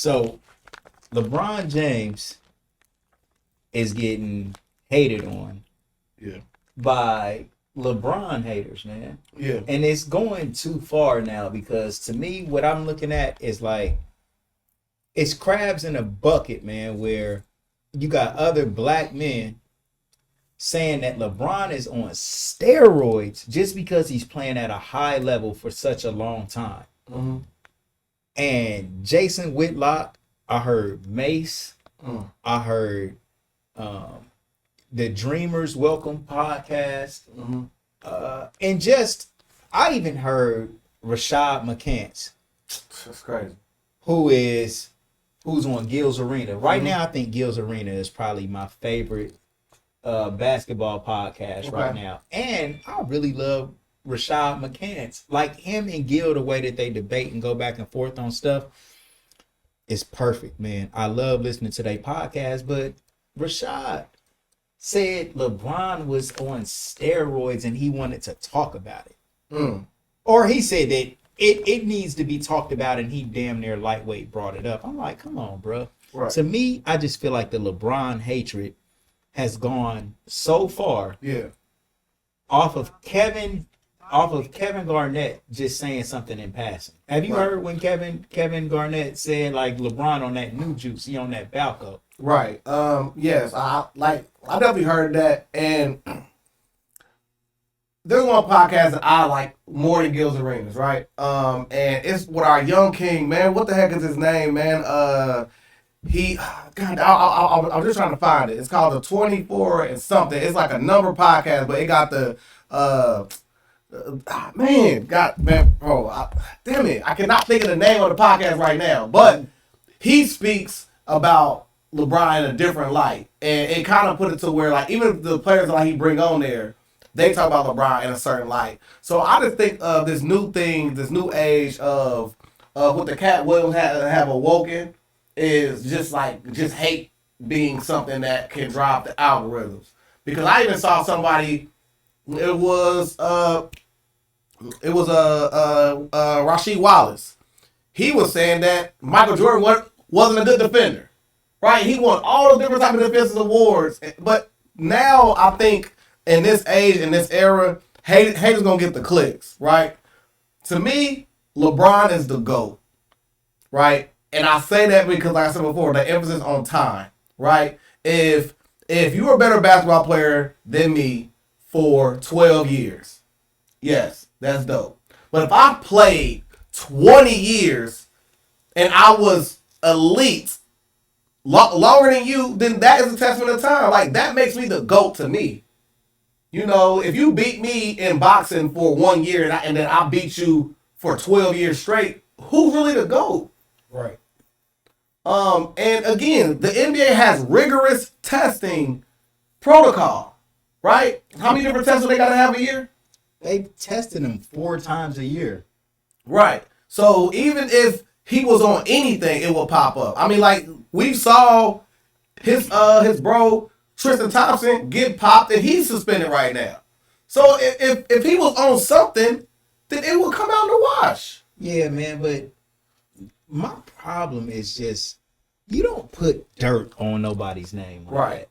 So LeBron James is getting hated on by LeBron haters, man. Yeah. And it's going too far now because to me, what I'm looking at is like, it's crabs in a bucket, man, where you got other black men saying that LeBron is on steroids just because he's playing at a high level for such a long time. Mm-hmm. And Jason Whitlock, I heard Mase, I heard the Dreamers Welcome podcast, and just I even heard Rashad McCants. That's crazy. Who's on Gil's Arena right now. I think Gil's Arena is probably my favorite basketball podcast right now, and I really love Rashad McCants. Like him and Gil, the way that they debate and go back and forth on stuff is perfect, man. I love listening to their podcast, but Rashad said LeBron was on steroids and he wanted to talk about it. Or he said that it needs to be talked about and he damn near lightweight brought it up. I'm like, come on, bro. Right. To me, I just feel like the LeBron hatred has gone so far off of Kevin Garnett just saying something in passing. Have you heard when Kevin Garnett said like LeBron on that new juice, he on that Balco? Right. Yes. I definitely heard that, and there's one podcast that I like more than Gil's Arenas, right? And it's with our young king, man. What the heck is his name, man? I was just trying to find it. It's called the 24 and something. It's like a number podcast, but it got the damn it, I cannot think of the name of the podcast right now. But he speaks about LeBron in a different light, and it kind of put it to where like even the players that he bring on there, they talk about LeBron in a certain light. So I just think of this new thing, this new age of what the Cat Williams have awoken is just hate being something that can drive the algorithms. Because I even saw somebody, it was Rasheed Wallace. He was saying that Michael Jordan wasn't a good defender, right? He won all the different type of defensive awards, but now I think in this age, in this era, haters gonna get the clicks, right? To me, LeBron is the GOAT, right? And I say that because, like I said before, the emphasis on time, right? If you were a better basketball player than me for 12 years, yes, that's dope. But if I played 20 years and I was elite longer than you, then that is a testament of time. Like, that makes me the GOAT to me. You know, if you beat me in boxing for 1 year and then I beat you for 12 years straight, who's really the GOAT? Right. And again, the NBA has rigorous testing protocol, right? How many different tests do they got to have a year? They tested him 4 times a year. Right. So even if he was on anything, it will pop up. I mean, like, we saw his bro Tristan Thompson get popped and he's suspended right now. So if he was on something, then it would come out in the wash. Yeah, man, but my problem is just you don't put dirt on nobody's name. Right.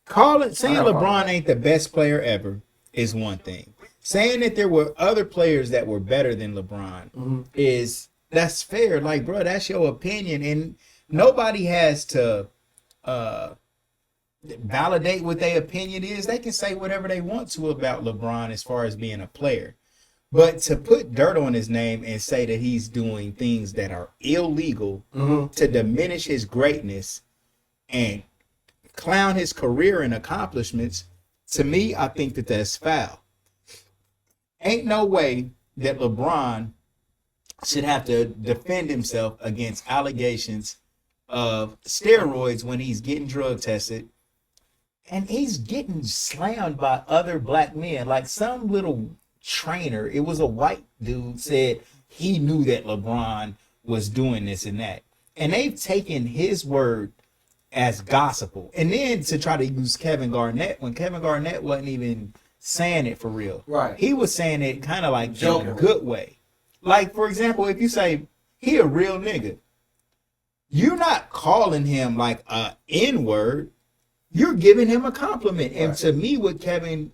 Saying LeBron ain't the best player ever is one thing. Saying that there were other players that were better than LeBron that's fair. Like, bro, that's your opinion, and nobody has to validate what their opinion is. They can say whatever they want to about LeBron as far as being a player. But to put dirt on his name and say that he's doing things that are illegal to diminish his greatness and clown his career and accomplishments, to me, I think that that's foul. Ain't no way that LeBron should have to defend himself against allegations of steroids when he's getting drug tested. And he's getting slammed by other black men. Like some little trainer, it was a white dude, said he knew that LeBron was doing this and that. And they've taken his word as gospel. And then to try to use Kevin Garnett when Kevin Garnett wasn't even saying it for real. Right. He was saying it kind of like in a good way. Like, for example, if you say he a real nigga, you're not calling him like a N-word. You're giving him a compliment. And to me, what Kevin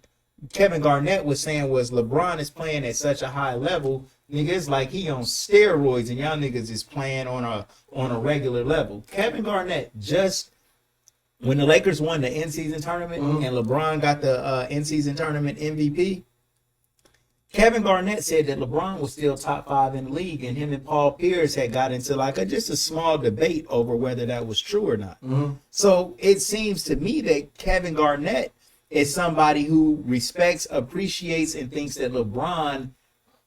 Garnett was saying was LeBron is playing at such a high level, nigga, it's like he on steroids and y'all niggas is playing on a regular level. Kevin Garnett just when the Lakers won the in-season tournament and LeBron got the in-season tournament MVP, Kevin Garnett said that LeBron was still top 5 in the league, and him and Paul Pierce had got into like just a small debate over whether that was true or not. So it seems to me that Kevin Garnett is somebody who respects, appreciates, and thinks that LeBron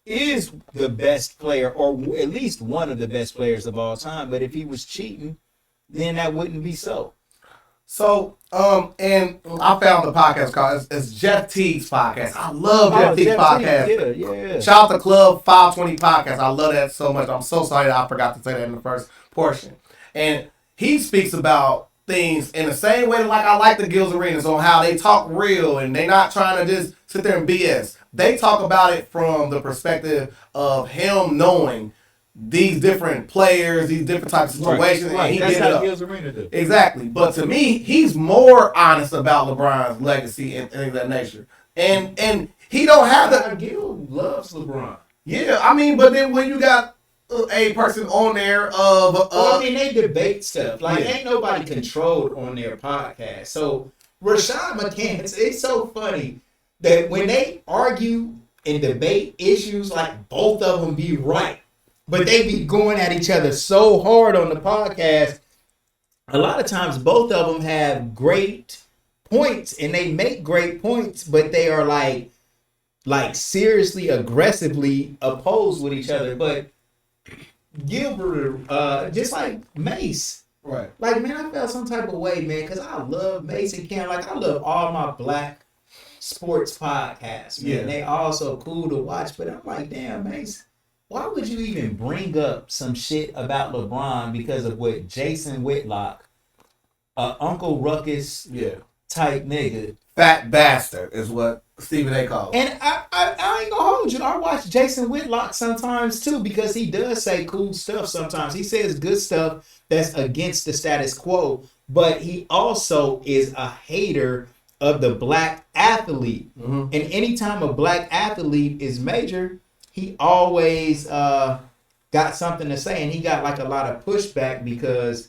is the best player, or at least one of the best players of all time. But if he was cheating, then that wouldn't be so. So, and I found the podcast called it's Jeff Teague's podcast. I love Jeff Teague's podcast. Yeah. Shout out to Club 520 podcast. I love that so much. I'm so sorry that I forgot to say that in the first portion. And he speaks about things in the same way like I like the Gills Arenas on how they talk real and they're not trying to just sit there and BS. They talk about it from the perspective of him knowing these different players, these different types of situations, and he That's did how it up. Gills Arena do. Exactly. But to me, he's more honest about LeBron's legacy and things of that nature. And he don't have the Gil loves LeBron. Yeah, I mean, but then when you got a person on there I mean, they debate stuff. Like, ain't nobody controlled on their podcast. So, Rashad McCants, it's so funny that when they argue and debate issues, like, both of them be right. But they be going at each other so hard on the podcast. A lot of times, both of them have great points, and they make great points, but they are, like seriously, aggressively opposed with each other. But Gilbert, just like Mase. Right. Like, man, I felt some type of way, man, because I love Mase and Cam. Like, I love all my black sports podcasts, man. Yeah. They all so cool to watch. But I'm like, damn, Mase, why would you even bring up some shit about LeBron because of what Jason Whitlock, Uncle Ruckus type nigga. Fat bastard is what Stephen A. calls. And I ain't gonna hold you. I watch Jason Whitlock sometimes too because he does say cool stuff sometimes. He says good stuff that's against the status quo, but he also is a hater of the black athlete. And anytime a black athlete is major, he always got something to say, and he got like a lot of pushback because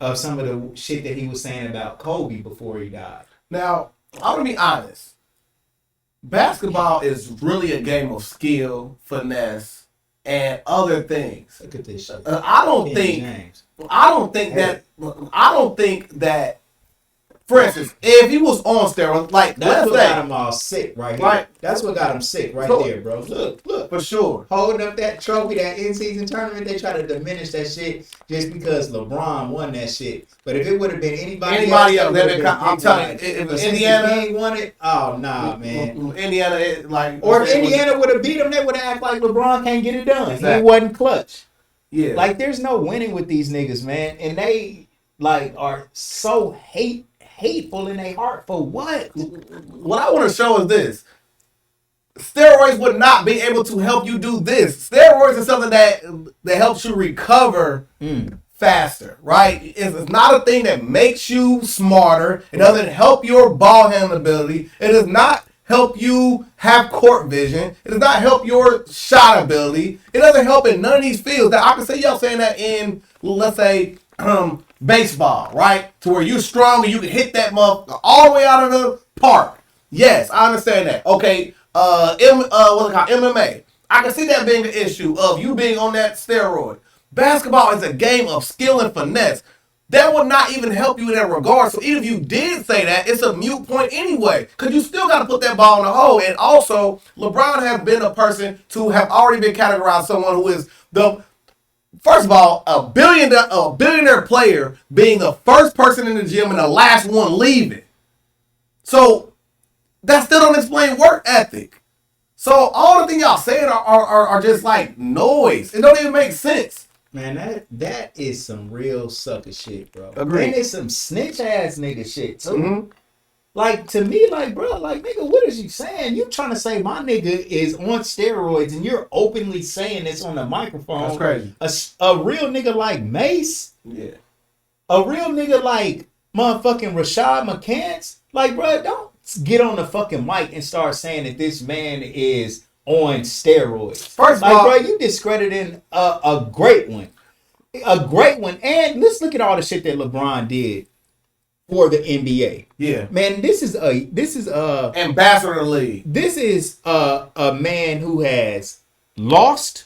of some of the shit that he was saying about Kobe before he died. Now, I'm gonna be honest. Basketball is really a game of skill, finesse, and other things. Look at this shit. I don't think that. For instance, if he was on steroids, like That's let's what say, got him all sick right here. Right. That's what got him sick right So- there, bro. Look. for sure. Holding up that trophy, that in-season tournament, they try to diminish that shit just because LeBron won that shit. But if it would have been anybody else, I'm telling you, if Indiana ain't won it, oh nah, man. Indiana, Or if Indiana would have beat them, they would have acted like LeBron can't get it done. Exactly. He wasn't clutch. yeah, Like, there's no winning with these niggas, man. And they like are so hateful in their heart for what? what I want to show is this. Steroids would not be able to help you do this. Steroids is something that helps you recover faster, right? It's not a thing that makes you smarter. It doesn't help your ball handling ability. It does not help you have court vision. It does not help your shot ability. It doesn't help in none of these fields. That I can see y'all saying that in, let's say, baseball, right? To where you're strong and you can hit that motherfucker all the way out of the park. Yes, I understand that. Okay, what's it called? MMA. I can see that being an issue of you being on that steroid. Basketball is a game of skill and finesse. That would not even help you in that regard. So even if you did say that, it's a moot point anyway. Because you still got to put that ball in the hole. And also, LeBron has been a person to have already been categorized someone who is the, first of all, a billionaire player being the first person in the gym and the last one leaving. So that still don't explain work ethic. So all the things y'all saying are just like noise. It don't even make sense. Man, that is some real sucker shit, bro. Agreed. And it's some snitch ass nigga shit too. Like, to me, like, bro, like, nigga, what is you saying? You trying to say my nigga is on steroids and you're openly saying this on the microphone. That's crazy. A real nigga like Mase, Yeah. A real nigga like motherfucking Rashad McCants, like, bro, don't get on the fucking mic and start saying that this man is on steroids. First of like, all, bro, you discrediting a great one. A great one. And let's look at all the shit that LeBron did for the NBA. Yeah. Man, this is a ambassador of the league. This is a man who has lost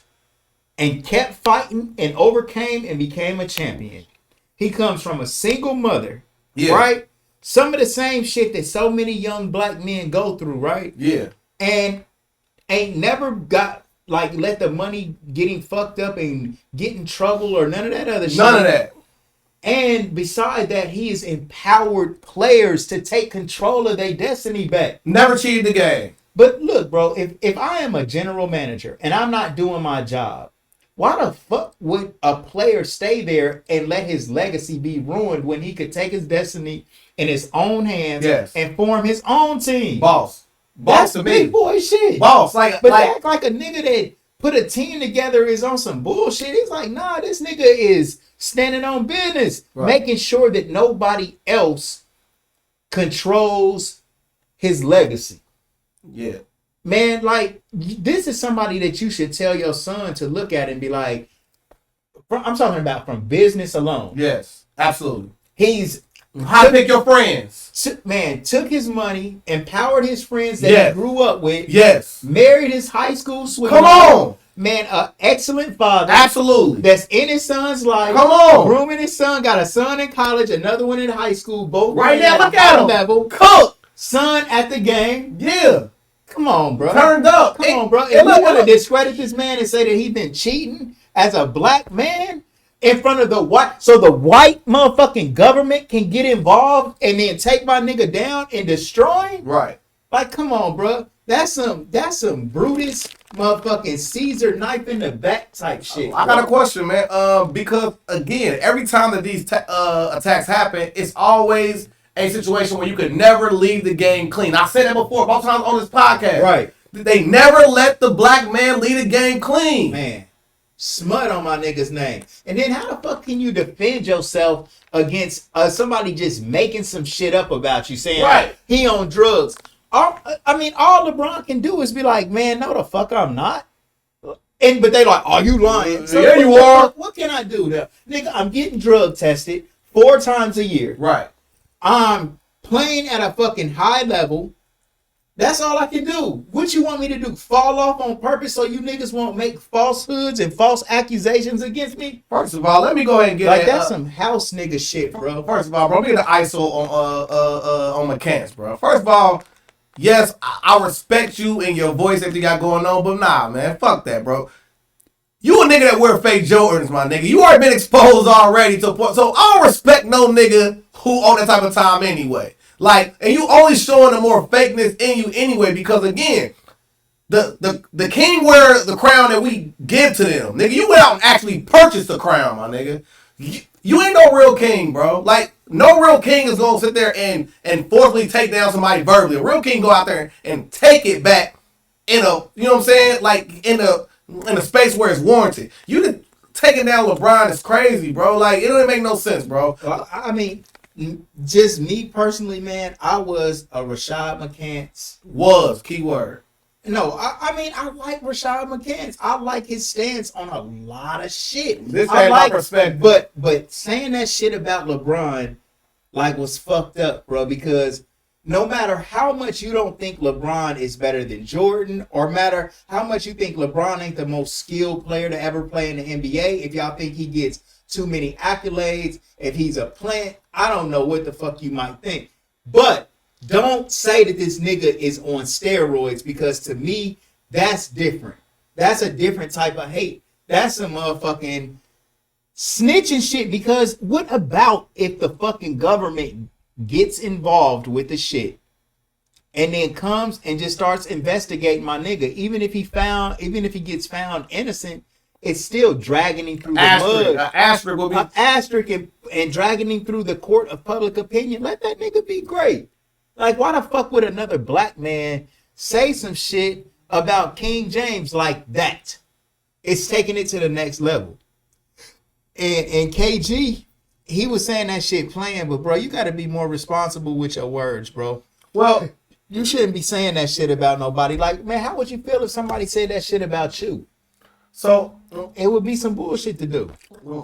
and kept fighting and overcame and became a champion. He comes from a single mother, right? Some of the same shit that so many young black men go through, right? Yeah. And ain't never got, like, let the money get him fucked up and get in trouble or none of that other shit. None of that. And beside that, he has empowered players to take control of their destiny back. Never cheated the game. But look, bro, if I am a general manager and I'm not doing my job, why the fuck would a player stay there and let his legacy be ruined when he could take his destiny in his own hands and form his own team? Boss That's to big me. boy shit. Boss, But act like a nigga that put a team together is on some bullshit. He's like, nah, this nigga is standing on business, making sure that nobody else controls his legacy. Yeah. Man, like, this is somebody that you should tell your son to look at and be like, I'm talking about from business alone. Yes, absolutely. He's how to pick your friends. Took his money, empowered his friends that he grew up with. Yes. Married his high school sweetheart. Come on. Man, an excellent father. Absolutely. That's in his son's life. Come on. Grooming his son. Got a son in college, another one in high school. Both right now, look at him. Level. Cook. Son at the game. Yeah. Come on, bro. Turned up. Come on, bro. If we want to discredit this man and say that he's been cheating as a black man in front of the white, so the white motherfucking government can get involved and then take my nigga down and destroy him? Right. Like, come on, bro. That's some Brutus motherfucking Caesar knife in the back type shit. I got a question, man. Because again, every time that these attacks happen, it's always a situation where you could never leave the game clean. I said that before, both times on this podcast. Right. They never let the black man lead the game clean. Man, smut on my nigga's name. And then how the fuck can you defend yourself against somebody just making some shit up about you, saying he on drugs? All LeBron can do is be like, man, no the fuck I'm not. But they like, are you lying? So yeah, you are. What can I do now? Nigga, I'm getting drug tested 4 times a year. Right. I'm playing at a fucking high level. That's all I can do. What you want me to do? Fall off on purpose so you niggas won't make falsehoods and false accusations against me? First of all, let me go ahead and get that's some house nigga shit, bro. First of all, bro, let me get the ISO on McCants, bro. First of all, yes, I respect you and your voice that you got going on, but nah, man, fuck that, bro. You a nigga that wear fake Jordans, my nigga. You already been exposed already to a point. So I don't respect no nigga who on that type of time anyway. Like, and you only showing the more fakeness in you anyway, because again, the king wear the crown that we give to them. Nigga, you went out and actually purchased the crown, my nigga. You ain't no real king, bro. Like, no real king is gonna sit there and forcibly take down somebody verbally. A real king go out there and take it back in a, you know what I'm saying? Like in a space where it's warranted. You just taking down LeBron is crazy, bro. Like, it don't make no sense, bro. I mean, just me personally, man, I was a Rashad McCants. Keyword. No, I mean, I like Rashad McCants. I like his stance on a lot of shit. This ain't my perspective. But saying that shit about LeBron, like, was fucked up, bro, because no matter how much you don't think LeBron is better than Jordan, or matter how much you think LeBron ain't the most skilled player to ever play in the NBA, if y'all think he gets too many accolades, if he's a plant, I don't know what the fuck you might think. But don't say that this nigga is on steroids, because to me, that's different. That's a different type of hate. That's some motherfucking snitching shit, because what about if the fucking government gets involved with the shit and then comes and just starts investigating my nigga? Even if he gets found innocent, it's still dragging him through the mud. An asterisk will be an asterisk and dragging him through the court of public opinion. Let that nigga be great. Like, why the fuck would another black man say some shit about King James like that? It's taking it to the next level. And KG, he was saying that shit playing, but bro, you got to be more responsible with your words, bro. Well, you shouldn't be saying that shit about nobody. Like, man, how would you feel if somebody said that shit about you? So it would be some bullshit to do.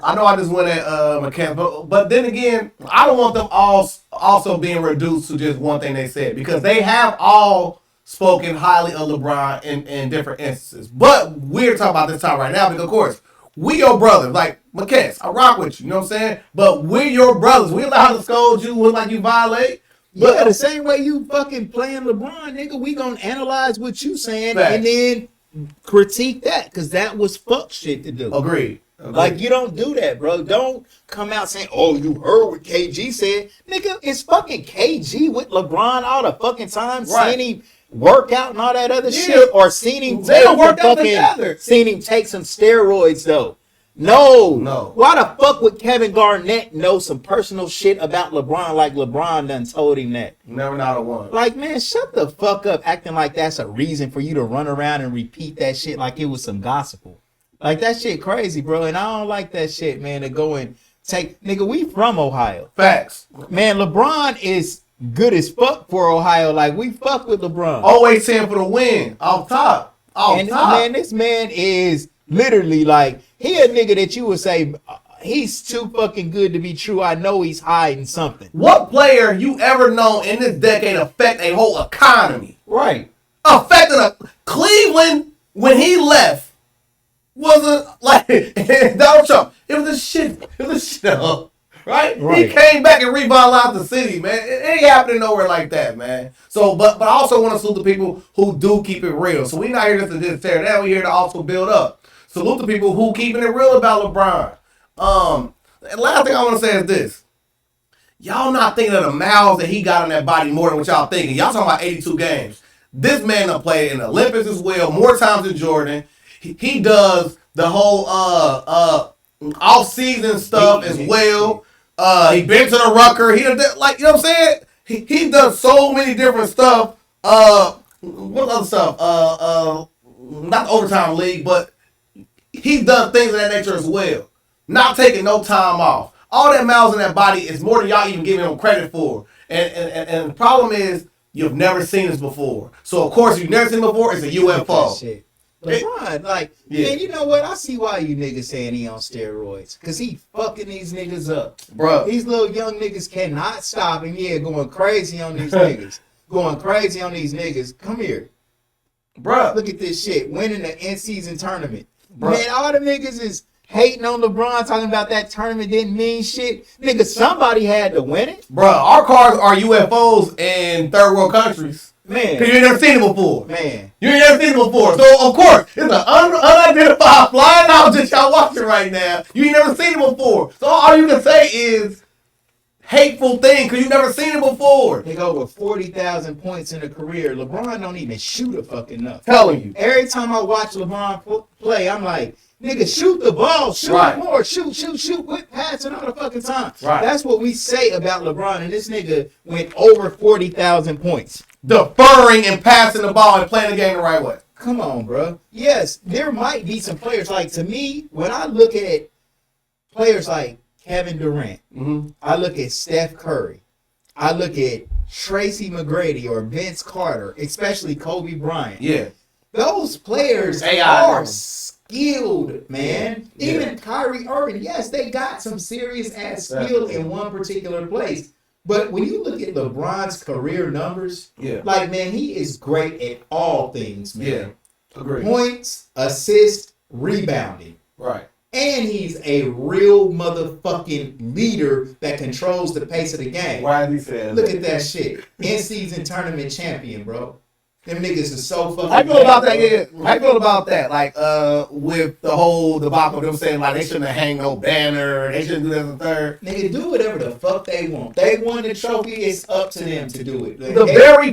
I know I just went at McCants, but then again, I don't want them all also being reduced to just one thing they said, because they have all spoken highly of LeBron in different instances. But we're talking about this time right now because, of course, we your brothers. Like, McCants, I rock with you, you know what I'm saying? But we're your brothers. We allowed to scold you when like you violate. But yeah, the same way you fucking playing LeBron, nigga, we gonna analyze what you saying facts. And then critique that, because that was fuck shit to do. Agreed. Like, you don't do that, bro. Don't come out saying, oh, you heard what KG said. Nigga, it's fucking KG with LeBron all the fucking time. Right. Seeing him work out and all that other shit. Or seeing him they don't work out together. Seeing him take some steroids, though. No. Why the fuck would Kevin Garnett know some personal shit about LeBron like LeBron done told him that? Never not a one. Like, man, shut the fuck up acting like that's a reason for you to run around and repeat that shit like it was some gospel. Like, that shit crazy, bro. And I don't like that shit, man, to go and take... Nigga, we from Ohio. Facts. Man, LeBron is good as fuck for Ohio. Like, we fuck with LeBron. Always saying for the win. Off top. Man, this man is literally like... He a nigga that you would say, he's too fucking good to be true. I know he's hiding something. What player you ever known in this decade affect a whole economy? Right. Cleveland, when he left, wasn't like Donald Trump. It was a shit. It was a shit. Right? He came back and revitalized the city, man. It ain't happening nowhere like that, man. So, but I also want to salute the people who do keep it real. So we not here just to just tear down. We here to also build up. Salute the people who keeping it real about LeBron. And last thing I want to say is this. Y'all not thinking of the miles that he got on that body more than what y'all thinking. Y'all talking about 82 games. This man done played in the Olympics as well, more times than Jordan. He does the whole off-season stuff as well. He been to the Rucker. He done, like, you know what I'm saying? He does so many different stuff. What other stuff? Not the overtime league, but he's done things of that nature as well. Not taking no time off. All that miles in that body is more than y'all even giving him credit for. And the problem is, you've never seen this before. So, of course, you've never seen it before, it's a UFO. Shit. LeBron, man, you know what? I see why you niggas saying he on steroids. Because he fucking these niggas up. Bro. These little young niggas cannot stop him. Yeah, going crazy on these niggas. Going crazy on these niggas. Come here. Bro. Look at this shit. Winning the in-season tournament. Bruh. Man, all the niggas is hating on LeBron, talking about that tournament didn't mean shit. Nigga, somebody had to win it. Bro, our cars are UFOs in third world countries. Man. Because you ain't never seen it before. Man. You ain't never seen it before. So, of course, it's an unidentified flying object y'all watching right now. You ain't never seen it before. So all you can say is hateful thing because you never seen it before. He got over 40,000 points in a career. LeBron don't even shoot a fucking enough. Telling you. Every time I watch LeBron play, I'm like, nigga, shoot the ball. Shoot it more. Shoot. Quit passing all the fucking time. Right. That's what we say about LeBron. And this nigga went over 40,000 points. Deferring and passing the ball and playing the game the right way. Come on, bro. Yes, there might be some players. Like, to me, when I look at players like Kevin Durant, I look at Steph Curry, I look at Tracy McGrady or Vince Carter, especially Kobe Bryant. Yeah. Those players are skilled, man. Yeah. Even Kyrie Irving, yes, they got some serious ass skill in one particular place. But when you look at LeBron's career numbers, like, man, he is great at all things, man. Yeah. Agreed. Points, assists, rebounding. Right. And he's a real motherfucking leader that controls the pace of the game. Why is he saying Look at that shit. In-season tournament champion, bro. Them niggas is so fucking... How you feel about that? Yeah. How you feel about that? Like, with the whole debacle of them saying, like, they shouldn't have hang no banner, they shouldn't do this and third. Nigga, do whatever the fuck they want. They won the trophy, it's up to them to do it. Like, The very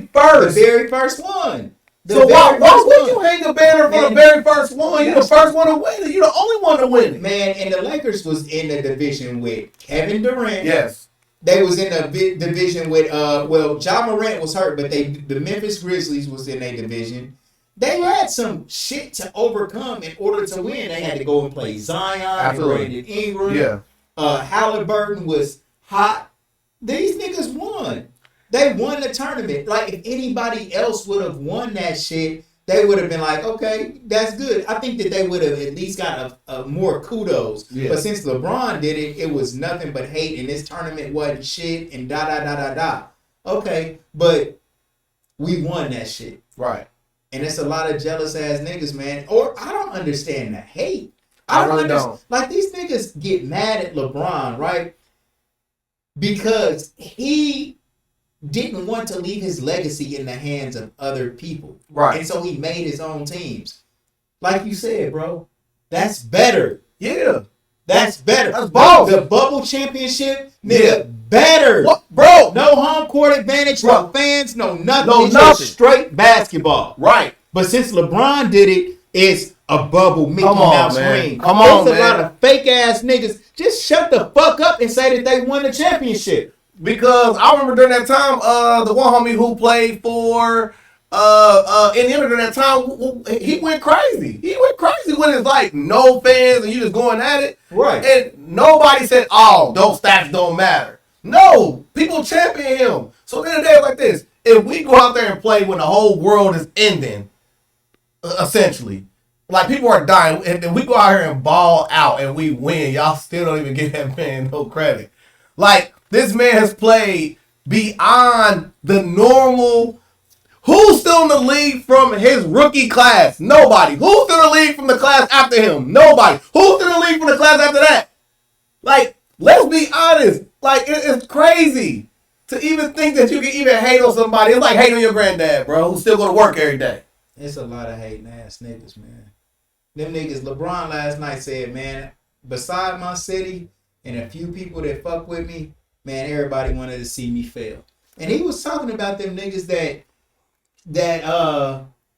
very first one. So why would you hang a banner for the very first one? You're the first one to win it. You're the only one to win it. Man, and the Lakers was in the division with Kevin Durant. Yes. They was in a division with, Ja Morant was hurt, but the Memphis Grizzlies was in a division. They had some shit to overcome in order to win. They had to go and play Zion, and Brandon Ingram. Yeah. Halliburton was hot. These niggas won. They won the tournament. Like, if anybody else would have won that shit, they would have been like, okay, that's good. I think that they would have at least got a more kudos. Yeah. But since LeBron did it, it was nothing but hate, and this tournament wasn't shit, and da. Okay, but we won that shit. Right. And it's a lot of jealous ass niggas, man. Or I don't understand the hate. I really don't. Like, these niggas get mad at LeBron, right? Because he didn't want to leave his legacy in the hands of other people. Right. And so he made his own teams. Like you said, bro, that's better. Yeah. That's better. That's both. The bubble championship, nigga, better. What? Bro. No home court advantage, no fans, no nothing. No it's nothing. Just straight basketball. Right. But since LeBron did it, it's a bubble Mickey Mouse ring. Come on, man. There's a lot of fake ass niggas. Just shut the fuck up and say that they won the championship. Because I remember during that time, the one homie who played for Indiana during that time, he went crazy. He went crazy when it's like no fans and you just going at it. Right. And nobody said, oh, those stats don't matter. No, people champion him. So then the day like this, if we go out there and play when the whole world is ending, essentially, like people are dying, and we go out here and ball out and we win, y'all still don't even give that man no credit. Like, this man has played beyond the normal. Who's still in the league from his rookie class? Nobody. Who's still in the league from the class after him? Nobody. Who's still in the league from the class after that? Like, let's be honest. Like, it's crazy to even think that you can even hate on somebody. It's like hating on your granddad, bro, who still go to work every day. It's a lot of hating ass niggas, man. Them niggas, LeBron last night said, man, beside my city and a few people that fuck with me, man, everybody wanted to see me fail. And he was talking about them niggas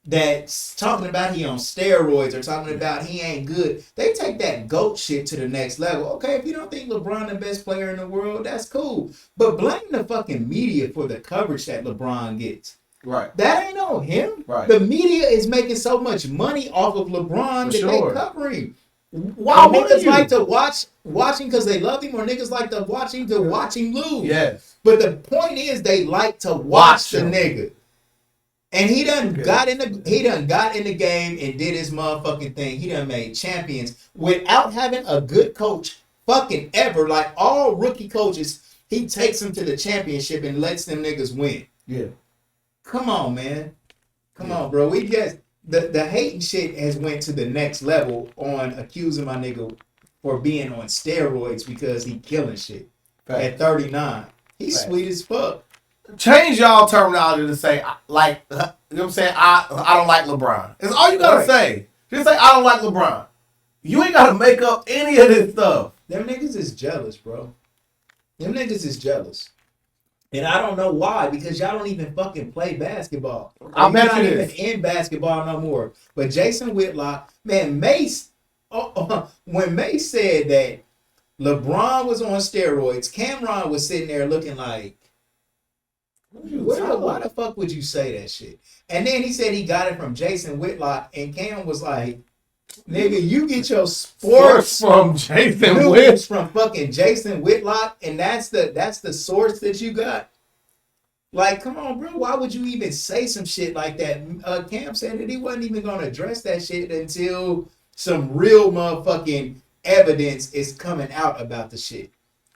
that's talking about he on steroids or talking about he ain't good. They take that GOAT shit to the next level. Okay, if you don't think LeBron the best player in the world, that's cool. But blame the fucking media for the coverage that LeBron gets. Right. That ain't on him. Right. The media is making so much money off of LeBron that they covering. Why niggas like to watching because they love him, or niggas like to watch him lose. Yes. But the point is, they like to watch the nigga. And he done got in the game and did his motherfucking thing. He done made champions without having a good coach fucking ever. Like all rookie coaches, he takes them to the championship and lets them niggas win. Yeah. Come on, man. Come on, bro. We just the hating shit has went to the next level on accusing my nigga for being on steroids because he killing shit at 39. He's sweet as fuck. Change y'all terminology to say, like, you know what I'm saying? I don't like LeBron. It's all you gotta say. Just say, I don't like LeBron. You ain't gotta make up any of this stuff. Them niggas is jealous, bro. Them niggas is jealous. And I don't know why, because y'all don't even fucking play basketball. I bet you not even in basketball no more. But Jason Whitlock, man, Mase, when Mase said that LeBron was on steroids, Cameron was sitting there looking like, why the fuck would you say that shit? And then he said he got it from Jason Whitlock, and Cam was like, nigga, you get your sports from Jason Whitlock. From fucking Jason Whitlock, and that's the source that you got. Like, come on, bro. Why would you even say some shit like that? Cam said that he wasn't even gonna address that shit until some real motherfucking evidence is coming out about the shit.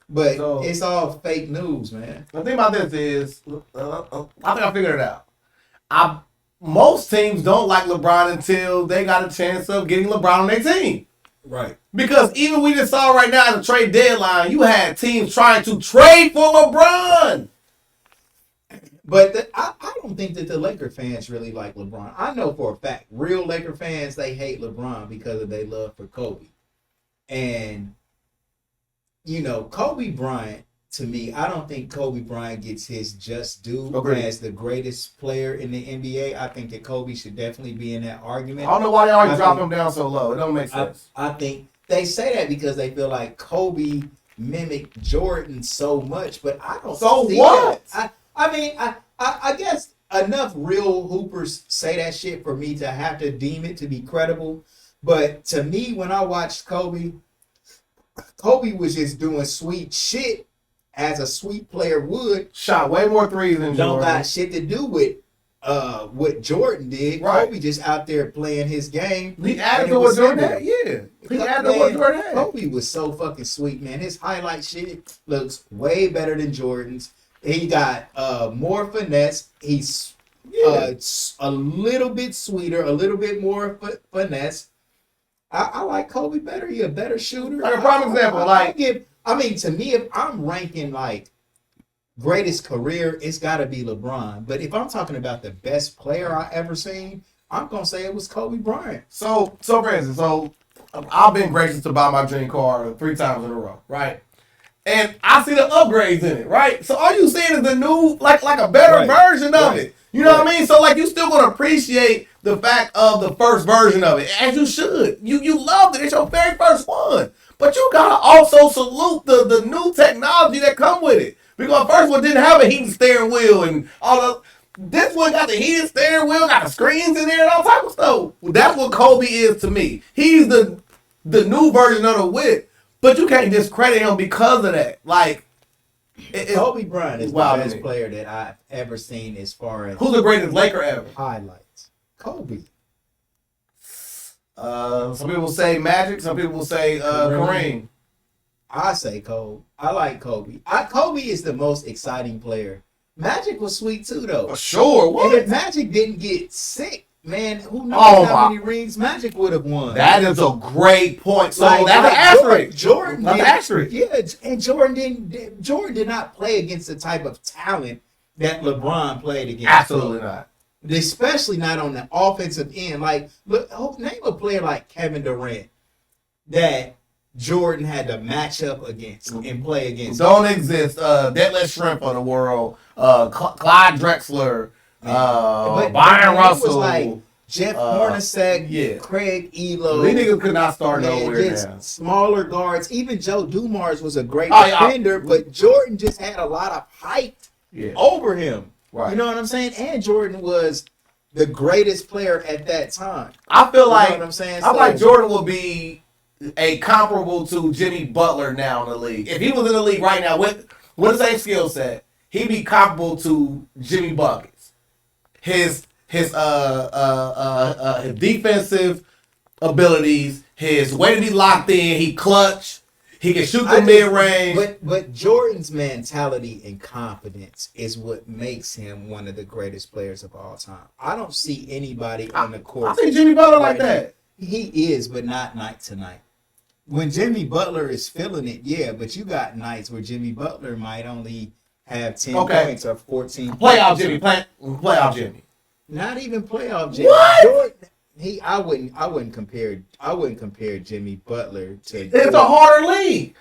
But it's all fake news, man. The thing about this is, I think I figured it out. Most teams don't like LeBron until they got a chance of getting LeBron on their team. Right. Because even we just saw right now at the trade deadline, you had teams trying to trade for LeBron. But I don't think that the Laker fans really like LeBron. I know for a fact, real Laker fans, they hate LeBron because of their love for Kobe. And, you know, Kobe Bryant, to me, I don't think Kobe Bryant gets his just due as the greatest player in the NBA. I think that Kobe should definitely be in that argument. I don't know why y'all always drop him down so low. It don't make sense. I think they say that because they feel like Kobe mimicked Jordan so much, but I don't see what? That. I guess enough real hoopers say that shit for me to have to deem it to be credible. But to me, when I watched Kobe, Kobe was just doing sweet shit as a sweet player would. Shot way more threes than Don't Jordan. got shit to do with what Jordan did. Right. Kobe just out there playing his game. He added and to it what was Jordan simple. had. Yeah. He added to what Jordan had. Kobe was so fucking sweet, man. His highlight shit looks way better than Jordan's. He got more finesse. He's a little bit sweeter, a little bit more finesse. I like Kobe better. He a better shooter. Like a prime example, to me, if I'm ranking like greatest career, it's got to be LeBron. But if I'm talking about the best player I ever seen, I'm gonna say it was Kobe Bryant. So for instance, I've been gracious to buy my dream car 3 times in a row, right? And I see the upgrades in it, right? So all you seeing is the new, like a better version of it. You know what I mean? So like you still gonna appreciate the fact of the first version of it, as you should. You loved it. It's your very first one. But you gotta also salute the new technology that come with it. Because the first one didn't have a heated steering wheel and all the. This one got the heated steering wheel, got the screens in there and all type of stuff. Well, that's what Kobe is to me. He's the new version of the whip. But you can't discredit him because of that. Like, Kobe Bryant is the best player that I've ever seen as far as... Who's the greatest Laker ever? Highlights. Kobe. Some people say Magic. Some people say Kareem. I say Kobe. I like Kobe. Kobe is the most exciting player. Magic was sweet too, though. For sure. What? And if Magic didn't get sick, man, who knows how many rings Magic would have won. That is a great point. So that's an asterisk. Jordan that's an asterisk. Yeah, and Jordan did not play against the type of talent that LeBron played against. Absolutely not. Especially not on the offensive end. Like, look, name a player like Kevin Durant that Jordan had to match up against and play against. Don't exist. Deadlift Shrimp of the world. Clyde Drexler. Byron Russell. It was like Jeff Hornacek, Craig Elo. These niggas could not start nowhere just now. Smaller guards. Even Joe Dumars was a great defender, but Jordan just had a lot of height over him. Right. You know what I'm saying? And Jordan was the greatest player at that time. I feel like what I'm saying? I like Jordan will be a comparable to Jimmy Butler now in the league. If he was in the league right now with the same skill set, he'd be comparable to Jimmy Buckets. His defensive abilities, his way to be locked in, he clutch. He can shoot the mid-range. But Jordan's mentality and confidence is what makes him one of the greatest players of all time. I don't see anybody on the court. I think Jimmy Butler like that. He is, but not night to night. When Jimmy Butler is feeling it, yeah, but you got nights where Jimmy Butler might only have 10 points or 14 Playoff Jimmy. Playoff Jimmy. Not even playoff Jimmy. What? Jordan, I wouldn't compare Jimmy Butler to. It's a harder league.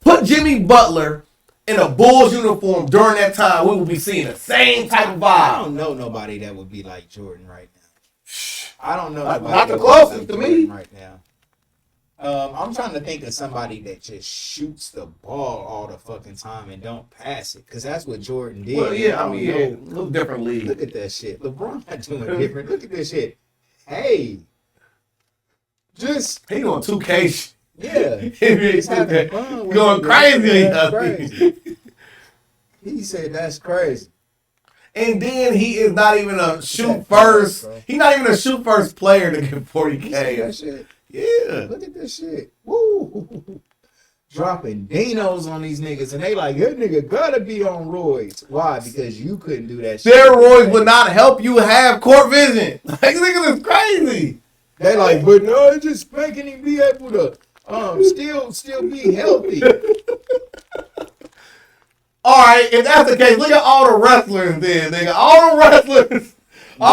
Put Jimmy Butler in a Bulls uniform during that time, we would be seeing the same type of vibe. I don't know nobody that would be like Jordan right now. I don't know. Not the closest to me right now. I'm trying to think of somebody that just shoots the ball all the fucking time and don't pass it, because that's what Jordan did. Well, yeah, little different league. Look at that shit. LeBron not doing different. Look at this shit. Hey, just he doing 2K shit. Yeah, he's having fun. Going crazy. He said that's crazy. And then he is not even a shoot first. He's not even a shoot first player to get 40K. Yeah. Look at this shit. Woo. Dropping dinos on these niggas, and they like, that nigga gotta be on roids. Why? Because you couldn't do that shit. Steroids would not help you have court vision. Like, niggas is crazy. They like, but no, it's just making him be able to still be healthy. All right, if that's the case, look at all the wrestlers then, nigga. All the wrestlers. No.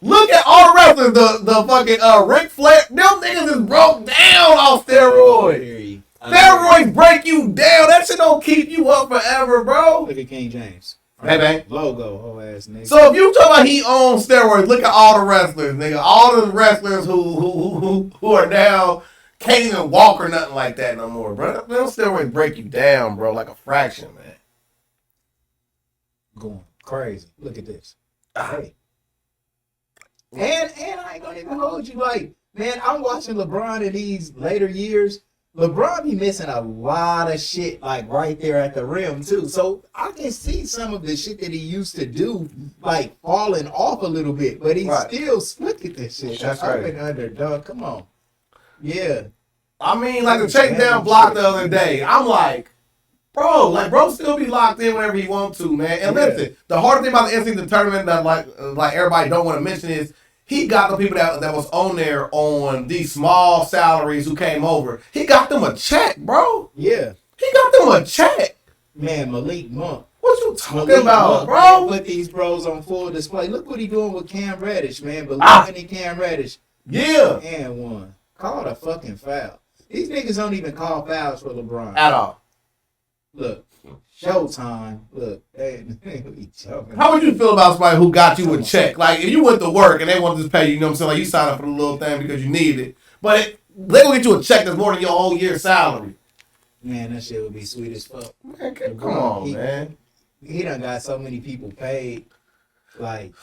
Look at all the wrestlers. The fucking Ric Flair. Them niggas is broke down off steroids. Steroids break you down. That shit don't keep you up forever, bro. Look at King James. Hey, man. Logo, whole ass nigga. So if you talk about he owns steroids, look at all the wrestlers, nigga. All the wrestlers who are now can't even walk or nothing like that no more, bro. Them steroids break you down, bro, like a fraction, man. Going crazy. Look at this. Hey. And I ain't gonna even hold you, like, Man, I'm watching LeBron in these later years. LeBron be missing a lot of shit, like right there at the rim too. So I can see some of the shit that he used to do, like falling off a little bit, but he's still slick at this shit. That's Up right. and under, dog. Come on, yeah. I mean, like the takedown block the other day. I'm like, bro still be locked in whenever he wants to, man. And listen, the hard thing about the NCAA tournament that like everybody don't want to mention is he got the people that was on there on these small salaries who came over. He got them a check, bro. Yeah. He got them a check. Man, Malik Monk. What you talking about, bro? Put these bros on full display. Look what he doing with Cam Reddish, man. Believing in Cam Reddish. Yeah. And one. Called a fucking foul. These niggas don't even call fouls for LeBron. At all. Look. Showtime. Look. Hey, how would you feel about somebody who got you a check? Like, if you went to work and they want to just pay you, you know what I'm saying? Like, you signed up for the little thing because you need it. But they gonna get you a check that's more than your whole year's salary. Man, that shit would be sweet as fuck. Man, come on, man. He done got so many people paid. Like,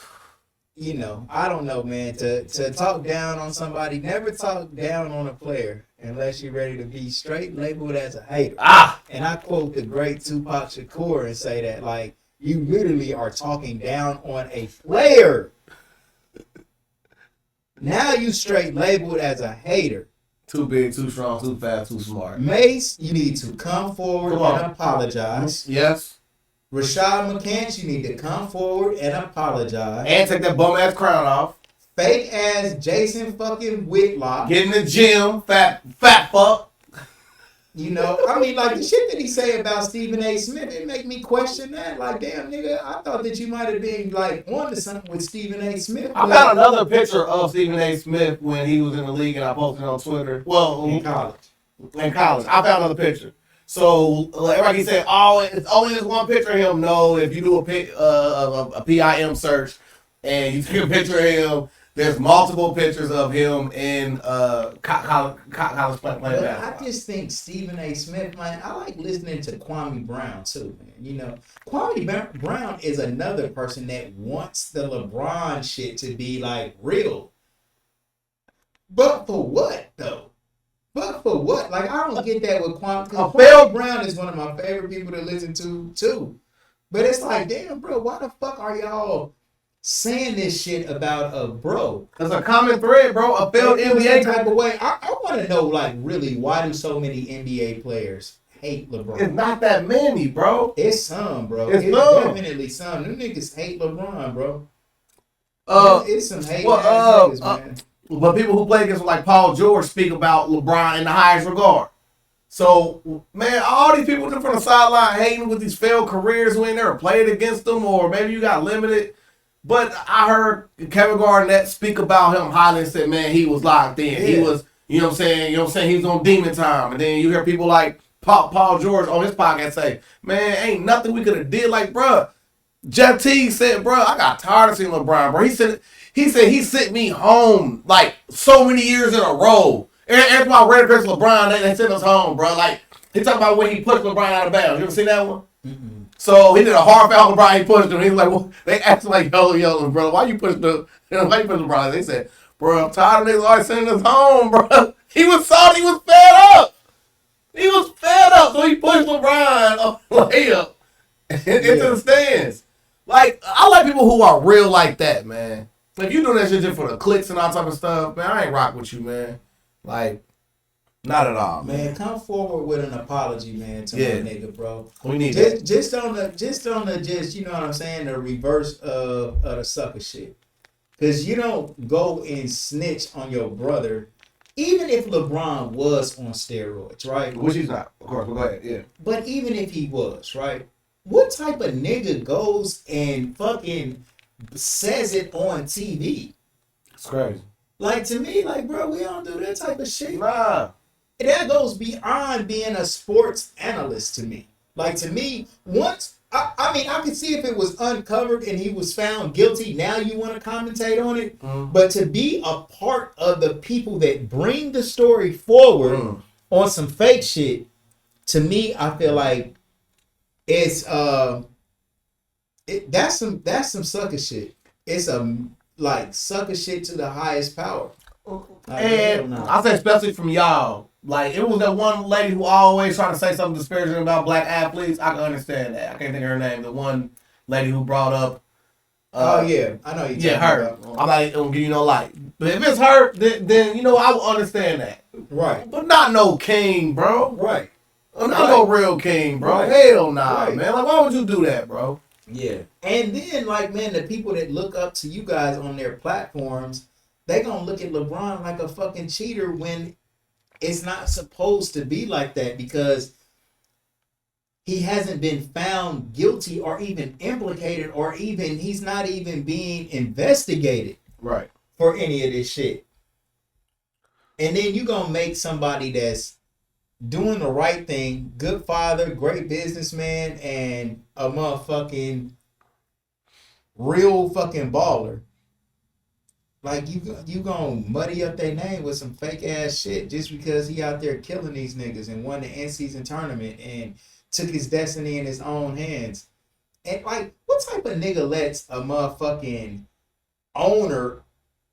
you know, I don't know, man. To talk down on somebody, never talk down on a player unless you're ready to be straight labeled as a hater. And I quote the great Tupac Shakur and say that, like, you literally are talking down on a player. Now you straight labeled as a hater. Too big, too strong, too fast, too smart. Mase, you need to come forward and apologize. Yes. Rashad McCants, you need to come forward and apologize. And take that bum ass crown off. Fake ass Jason fucking Whitlock. Get in the gym, fat fuck. You know, I mean, like the shit that he say about Stephen A. Smith, it make me question that. Like, damn, nigga, I thought that you might have been like on to something with Stephen A. Smith. I found another picture of Stephen A. Smith when he was in the league, and I posted it on Twitter. Well, in college. I found another picture. So everybody said, "Oh, it's only this one picture of him." No, if you do a PIM search and you take a picture of him, there's multiple pictures of him in college playing basketball. I just think Stephen A. Smith, man, I like listening to Kwame Brown too, man. You know, Kwame Brown is another person that wants the LeBron shit to be like real. But for what though? But for what? Like, I don't get that with Kwame. Kwame Brown is one of my favorite people to listen to too. But it's like, damn, bro, why the fuck are y'all saying this shit about a bro? There's a common thread, bro. A failed NBA type of way. I want to know, like, really, why do so many NBA players hate LeBron? It's not that many, bro. It's some, bro. It's definitely some. Them niggas hate LeBron, bro. It's some hate niggas, man. But people who play against like Paul George speak about LeBron in the highest regard. So, man, all these people from the sideline hating with these failed careers who ain't never played against them, or maybe you got limited. But I heard Kevin Garnett speak about him highly and said, man, he was locked in. Yeah. He was, you know what I'm saying? He was on demon time. And then you hear people like Paul George on his podcast say, man, ain't nothing we could have did. Like, bruh, Jeff Teague said, bruh, I got tired of seeing LeBron, bro. He said he sent me home like so many years in a row. Every time I read against LeBron, they sent us home, bro. Like, he talking about when he pushed LeBron out of bounds. You ever seen that one? Mm-hmm. So he did a hard foul on LeBron. He pushed him. He was like, well, they asked him like, yo, bro, why you push LeBron? They said, bro, I'm tired of niggas always sending us home, bro. He was salty. He was fed up. So he pushed LeBron up layup into the stands. Like, I like people who are real like that, man. If you doing that shit just for the clicks and all type of stuff, man, I ain't rock with you, man. Like, not at all, man. Come forward with an apology, man, to my nigga, bro. We need just on the you know what I'm saying, the reverse of the sucker shit. Cause you don't go and snitch on your brother, even if LeBron was on steroids, right? Which he's not, of course. But go ahead, yeah. But even if he was, right? What type of nigga goes and fucking says it on TV? It's crazy. Like, to me, like, bro, we don't do that type of shit. Nah. That goes beyond being a sports analyst to me. Like, to me, once, I mean, I could see if it was uncovered and he was found guilty, now you want to commentate on it. Mm. But to be a part of the people that bring the story forward on some fake shit, to me, I feel like it's that's some sucker shit. It's like sucker shit to the highest power. And I say especially from y'all. Like, it was that one lady who always trying to say something disparaging about black athletes. I can understand that. I can't think of her name. The one lady who brought up. Oh, yeah. I know you. Yeah, her. I'm like, don't give you no light. But if it's her, then you know, I will understand that. Right. But not no king, bro. Right. Not no real king, bro. Right. Hell nah, right. Man. Like, why would you do that, bro? Yeah. And then, like, man, the people that look up to you guys on their platforms, they gonna look at LeBron like a fucking cheater when it's not supposed to be like that, because he hasn't been found guilty or even implicated, or even he's not even being investigated right for any of this shit. And then you gonna make somebody that's doing the right thing, good father, great businessman, and a motherfucking real fucking baller. Like, you gonna muddy up their name with some fake ass shit just because he out there killing these niggas and won the in-season tournament and took his destiny in his own hands. And, like, what type of nigga lets a motherfucking owner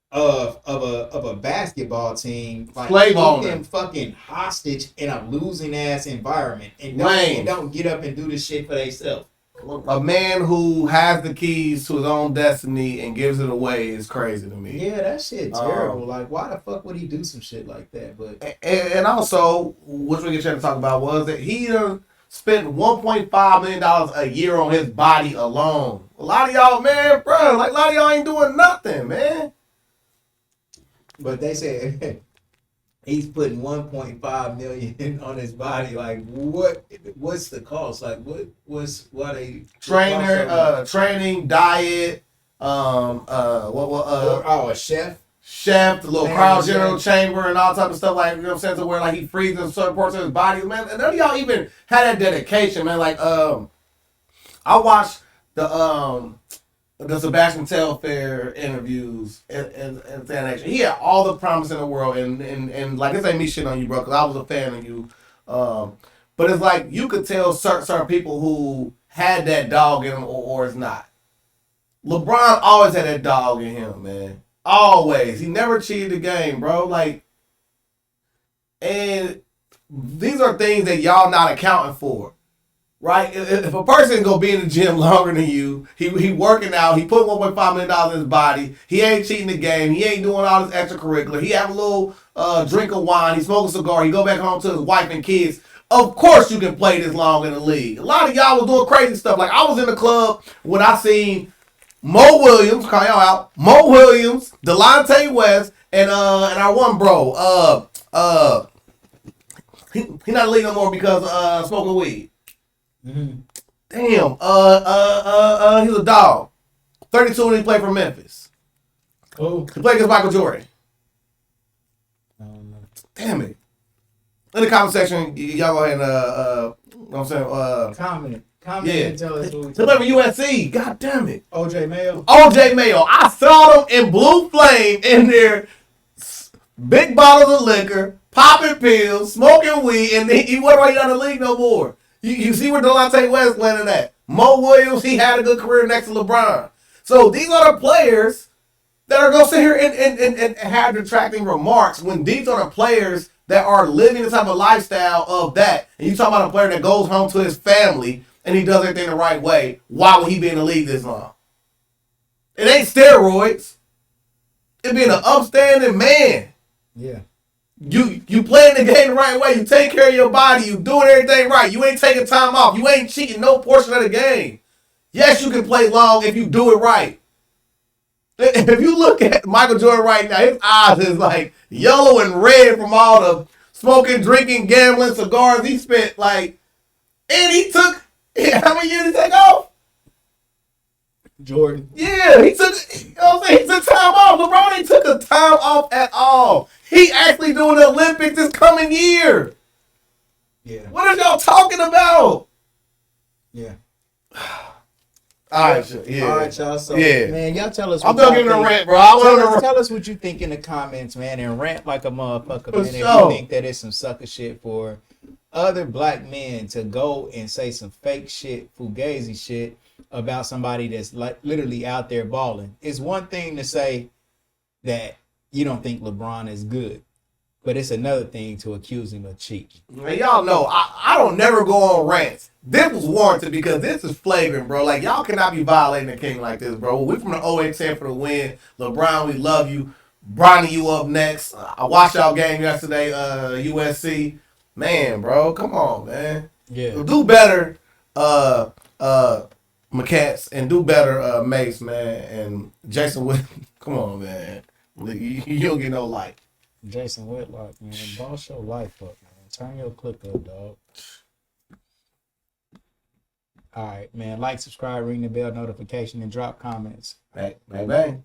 of a basketball team, like, keep them fucking hostage in a losing ass environment and don't get up and do this shit for themselves? A man who has the keys to his own destiny and gives it away is crazy to me. Yeah, that shit terrible. Like, why the fuck would he do some shit like that? But and also, which we get to talk about, was that he spent $1.5 million a year on his body alone. A lot of y'all, man, bro, like, a lot of y'all ain't doing nothing, man. But they said he's putting 1.5 million on his body. Like, what's the cost? Like, what a training, diet, a chef, the little cryogenical chamber and all type of stuff, like, you know what I'm saying, to where, like, he freezes certain parts of his body, man. And none of y'all even had that dedication, man. Like, I watched the Sebastian Telfair interviews and he had all the promise in the world, and like, this ain't me shit on you, bro, because I was a fan of you. But it's like, you could tell certain people who had that dog in them or it's not. LeBron always had that dog in him, man. Always. He never cheated the game, bro. Like, and these are things that y'all not accounting for. Right? If a person gonna be in the gym longer than you, he working out, he put $1.5 million in his body, he ain't cheating the game, he ain't doing all this extracurricular, he have a little drink of wine, he smoke a cigar, he go back home to his wife and kids. Of course you can play this long in the league. A lot of y'all was doing crazy stuff. Like, I was in the club when I seen Mo Williams, call y'all out, Mo Williams, Delonte West, and our one bro, he not in the league no more because smoking weed. Mm-hmm. Damn. He's a dog. 32 and he played for Memphis. Oh. He played against Michael Jordan. Damn it. In the comment section, y'all go ahead and you know what I'm saying? Comment and tell us who he played for USC. God damn it. OJ Mayo. I saw them in blue flame in there, big bottles of liquor, popping pills, smoking weed, and he wasn't right out of the league no more. You see where Delonte West landed at. Mo Williams, he had a good career next to LeBron. So these are the players that are going to sit here and have detracting remarks when these are the players that are living the type of lifestyle of that. And you talk about a player that goes home to his family and he does everything the right way. Why would he be in the league this long? It ain't steroids. It being an upstanding man. Yeah. You playing the game the right way. You take care of your body. You doing everything right. You ain't taking time off. You ain't cheating no portion of the game. Yes, you can play long if you do it right. If you look at Michael Jordan right now, his eyes is like yellow and red from all the smoking, drinking, gambling, cigars he spent. Like, and he took, how many years did he take off? Jordan. Yeah, he took, you know what I'm saying? He took time off. LeBron ain't took a time off at all. He actually doing the Olympics this coming year. Yeah. What are y'all talking about? Yeah. All right, yeah. All right, y'all. So, yeah. Man, y'all tell us. I'm done giving a rant, bro. Tell us what you think in the comments, man, and rant like a motherfucker, man. If you think that it's some sucker shit for other black men to go and say some fake shit, fugazi shit about somebody that's like literally out there balling. It's one thing to say that you don't think LeBron is good. But it's another thing to accuse him of cheating. Man, y'all know I don't never go on rants. This was warranted because this is flagrant, bro. Like, y'all cannot be violating the king like this, bro. We from the 08-10 for the win. LeBron, we love you. Bronny, you up next. I watched y'all game yesterday, USC. Man, bro, come on, man. Yeah. Do better, McCants, and do better, Mase, man. And Jason Whitlock. Come on, man. You don't get no light. Jason Whitlock, man. Boss your life up, man. Turn your clip up, dog. All right, man. Like, subscribe, ring the bell notification, and drop comments. Bang, bang, bang.